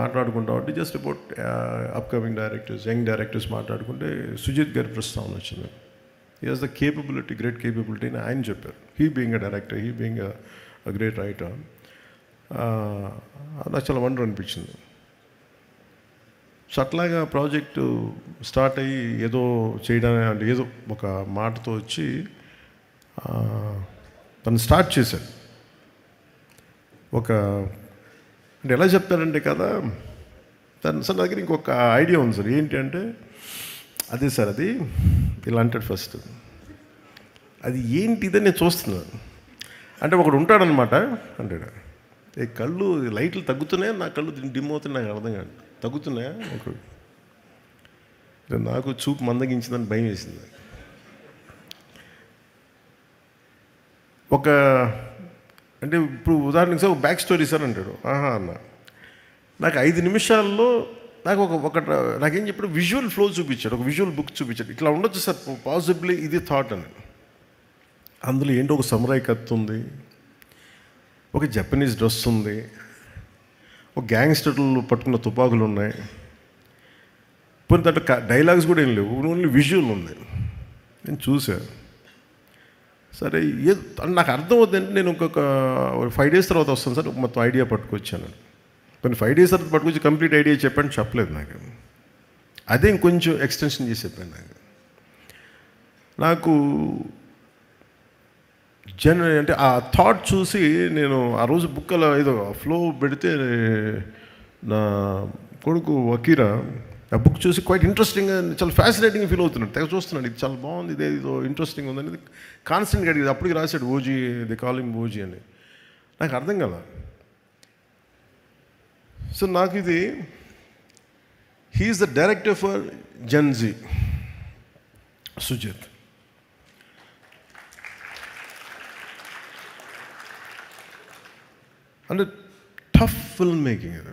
మాట్లాడుకుంటా ఉంటే just about upcoming directors, young directors మాట్లాడుకుంటే సుజిత్ గారి ప్రస్తావన వచ్చింది. He has the capability, great capability అని ఆయన చెప్పారు. He being a director, he being a great writer. నాకు చాలా వండర్ అనిపించింది. సో అట్లాగా ప్రాజెక్టు స్టార్ట్ అయ్యి ఏదో చేయడానికి అంటే ఏదో ఒక మాటతో వచ్చి తను స్టార్ట్ చేశాడు. ఒక అంటే ఎలా చెప్తారంటే కదా, తను సార్ దగ్గర ఇంకొక ఐడియా ఉంది సార్. ఏంటి అంటే అదే సార్, అది ఇలా అంటాడు ఫస్ట్. అది ఏంటిదని నేను చూస్తున్నాను అంటే ఒకడు ఉంటాడనమాట అంటాడు, ఏ కళ్ళు లైట్లు తగ్గుతున్నాయా, నా కళ్ళు డిమ్ అవుతున్నాయి, నాకు అర్థం కాదు, తగ్గుతున్నాయా ఒకడు. నాకు చూపు మందగించిందని భయం వేసింది. ఒక అంటే ఇప్పుడు ఉదాహరణకి సార్ ఒక బ్యాక్ స్టోరీ సార్ అంటాడు. ఆహా అన్న, నాకు 5 నిమిషాల్లో నాకు నాకేం చెప్పాడు, విజువల్ ఫ్లో చూపించాడు, ఒక విజువల్ బుక్ చూపించాడు. ఇట్లా ఉండొచ్చు సార్ పాసిబ్లీ, ఇది థాట్ అని. అందులో ఏంటో ఒక సమురాయ్ కత్తి ఉంది, ఒక జపనీస్ డ్రెస్ ఉంది, ఒక గ్యాంగ్స్టర్లు పట్టుకున్న తుపాకులు ఉన్నాయి, పోనీ దాంట్లో డైలాగ్స్ కూడా ఏం లేవు, ఓన్లీ విజువల్ ఉంది. నేను చూశాను. సరే నాకు అర్థం అవుతుందంటే నేను ఇంకొక 5 days తర్వాత వస్తాను సార్, మొత్తం ఐడియా పట్టుకొచ్చాను. కొన్ని 5 days తర్వాత పట్టుకొచ్చి కంప్లీట్ ఐడియా చెప్పాను, చెప్పలేదు నాకు. అదే ఇంకొంచెం ఎక్స్టెన్షన్ చేసి చెప్పాను. నాకు అంటే ఆ థాట్ చూసి నేను ఆ రోజు బుక్ అలా ఏదో ఫ్లో పెడితే నా కొడుకు వకీరా ఆ బుక్ చూసి క్వైట్ ఇంట్రెస్టింగ్గా, చాలా ఫ్యాసినేటింగ్గా ఫీల్ అవుతున్నాడు. తెగ చూస్తున్నాడు, ఇది చాలా బాగుంది, ఇదేదో ఇంట్రెస్టింగ్ ఉందనేది కాన్స్టెంట్గా అడిగింది. అప్పటికి రాశాడు ఓజీ, ది కాలింగ్ ఓజీ అని. నాకు అర్థం కదా. సో నాకు ఇది, he's the director for Gen Z, Sujeeth. అంటే టఫ్ ఫిల్మ్ మేకింగ్.